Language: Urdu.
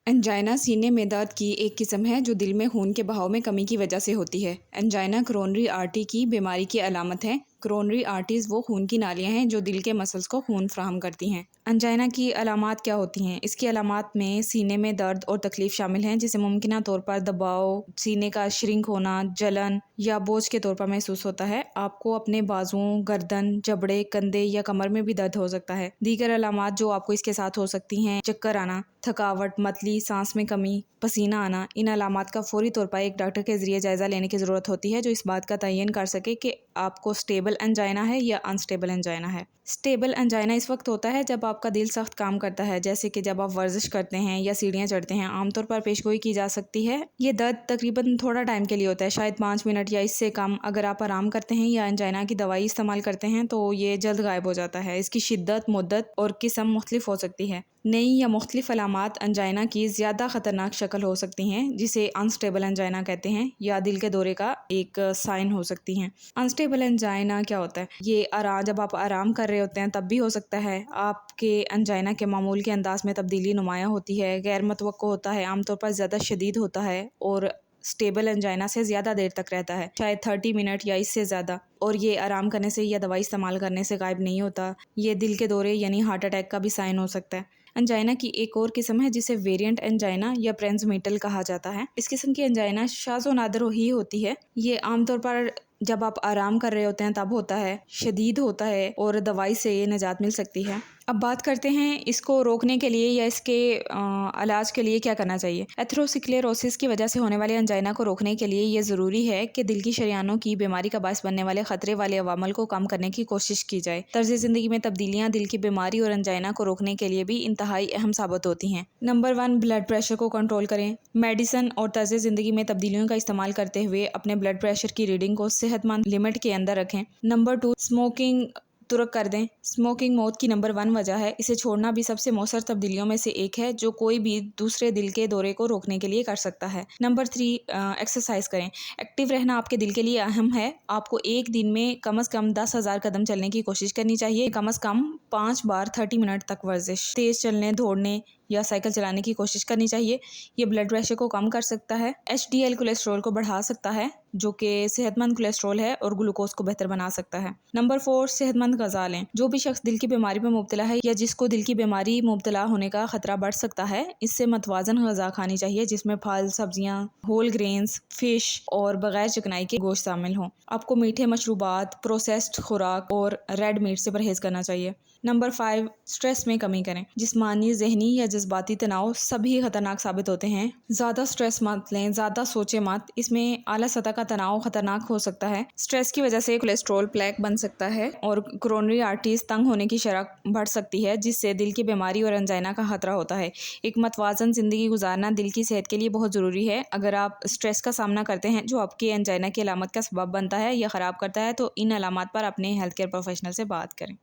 انجائنا سینے میں درد کی ایک قسم ہے جو دل میں خون کے بہاؤ میں کمی کی وجہ سے ہوتی ہے۔ انجائنا کرونری آرٹری کی بیماری کی علامت ہے۔ کرونری آرٹریز وہ خون کی نالیاں ہیں جو دل کے مسلز کو خون فراہم کرتی ہیں۔ انجائنا کی علامات کیا ہوتی ہیں؟ اس کی علامات میں سینے میں درد اور تکلیف شامل ہیں، جسے ممکنہ طور پر دباؤ، سینے کا شرنک ہونا، جلن یا بوجھ کے طور پر محسوس ہوتا ہے۔ آپ کو اپنے بازوؤں، گردن، جبڑے، کندھے یا کمر میں بھی درد ہو سکتا ہے۔ دیگر علامات جو آپ کو اس کے ساتھ ہو سکتی ہیں: چکر آنا، تھکاوٹ، متلی، سانس میں کمی، پسینہ آنا۔ ان علامات کا فوری طور پر ایک ڈاکٹر کے ذریعے جائزہ لینے کی ضرورت ہوتی ہے، جو اس بات کا تعین کر سکے کہ آپ کو سٹیبل انجائنا ہے یا انسٹیبل انجائنا ہے۔ سٹیبل انجائنا اس وقت ہوتا ہے جب آپ کا دل سخت کام کرتا ہے، جیسے کہ جب آپ ورزش کرتے ہیں یا سیڑھیاں چڑھتے ہیں۔ عام طور پر پیشگوئی کی جا سکتی ہے۔ یہ درد تقریباً تھوڑا ٹائم کے لیے ہوتا ہے، شاید 5 منٹ یا اس سے کم۔ اگر آپ آرام کرتے ہیں یا انجائنا کی دوائی استعمال کرتے ہیں تو یہ جلد غائب ہو جاتا ہے۔ اس کی شدت، مدت اور قسم مختلف ہو سکتی ہے۔ نئی یا مختلف علامات انجائنا کی زیادہ خطرناک شکل ہو سکتی ہیں، جسے انسٹیبل انجائنا کہتے ہیں، یا دل کے دورے کا ایک سائن ہو سکتی ہیں۔ انسٹیبل انجائنا کیا ہوتا ہے؟ یہ جب آپ آرام کر رہے ہوتے ہیں تب بھی ہو سکتا ہے۔ آپ کے انجائنا کے معمول کے انداز میں تبدیلی نمایاں ہوتی ہے، غیر متوقع ہوتا ہے، عام طور پر زیادہ شدید ہوتا ہے اور سٹیبل انجائنا سے زیادہ دیر تک رہتا ہے، شاید 30 منٹ یا اس سے زیادہ، اور یہ آرام کرنے سے یا دوائی استعمال کرنے سے غائب نہیں ہوتا۔ یہ دل کے دورے یعنی ہارٹ اٹیک کا بھی سائن ہو سکتا ہے۔ انجائنا کی ایک اور قسم ہے جسے ویریئنٹ انجائنا یا پرینزمیٹل کہا جاتا ہے۔ اس قسم کی انجائنا شاذ و نادر ہی ہوتی ہے۔ یہ عام طور پر جب آپ آرام کر رہے ہوتے ہیں تب ہوتا ہے، شدید ہوتا ہے اور دوائی سے یہ نجات مل سکتی ہے۔ اب بات کرتے ہیں اس کو روکنے کے لیے یا اس کے علاج کے لیے کیا کرنا چاہیے۔ ایتھروسکلیروسس کی وجہ سے ہونے والے انجائنا کو روکنے کے لیے یہ ضروری ہے کہ دل کی شریانوں کی بیماری کا باعث بننے والے خطرے والے عوامل کو کم کرنے کی کوشش کی جائے۔ طرز زندگی میں تبدیلیاں دل کی بیماری اور انجائنا کو روکنے کے لیے بھی انتہائی اہم ثابت ہوتی ہیں۔ نمبر 1، بلڈ پریشر کو کنٹرول کریں۔ میڈیسن اور طرز زندگی میں تبدیلیوں کا استعمال کرتے ہوئے اپنے بلڈ پریشر کی ریڈنگ کو صحت مند لمٹ کے اندر رکھیں۔ نمبر 2، اسموکنگ ترک کر دیں۔ اسموکنگ موت کی نمبر 1 وجہ ہے۔ اسے چھوڑنا بھی سب سے مؤثر تبدیلیوں میں سے ایک ہے جو کوئی بھی دوسرے دل کے دورے کو روکنے کے لیے کر سکتا ہے۔ نمبر 3، ایکسرسائز کریں۔ ایکٹیو رہنا آپ کے دل کے لیے اہم ہے۔ آپ کو ایک دن میں کم از کم 10,000 قدم چلنے کی کوشش کرنی چاہیے، کم از کم 5 بار 30 منٹ تک ورزش، تیز چلنے، دوڑنے یا سائیکل چلانے کی کوشش کرنی چاہیے۔ یہ بلڈ پریشر کو کم کر سکتا ہے، HDL کولیسٹرول کو بڑھا سکتا ہے جو کہ صحت مند کولیسٹرول ہے، اور گلوکوز کو بہتر بنا سکتا ہے۔ نمبر 4، صحت مند غذا لیں۔ جو بھی شخص دل کی بیماری میں مبتلا ہے یا جس کو دل کی بیماری مبتلا ہونے کا خطرہ بڑھ سکتا ہے، اس سے متوازن غذا کھانی چاہیے، جس میں پھل، سبزیاں، ہول گرینز، فش اور بغیر چکنائی کے گوشت شامل ہوں۔ آپ کو میٹھے مشروبات، پروسیسڈ خوراک اور ریڈ میٹ سے پرہیز کرنا چاہیے۔ نمبر 5، سٹریس میں کمی کریں۔ جسمانی، ذہنی یا جذباتی تناؤ سبھی خطرناک ثابت ہوتے ہیں۔ زیادہ سٹریس مت لیں، زیادہ سوچیں مت، اس میں اعلیٰ سطح کا تناؤ خطرناک ہو سکتا ہے۔ سٹریس کی وجہ سے کولیسٹرول پلیک بن سکتا ہے اور کرونری آرٹریز تنگ ہونے کی شرح بڑھ سکتی ہے، جس سے دل کی بیماری اور انجائنا کا خطرہ ہوتا ہے۔ ایک متوازن زندگی گزارنا دل کی صحت کے لیے بہت ضروری ہے۔ اگر آپ سٹریس کا سامنا کرتے ہیں جو آپ کے انجائنا کی علامت کا سبب بنتا ہے یا خراب کرتا ہے، تو ان علامات پر اپنے ہیلتھ کیئر پروفیشنل سے بات کریں۔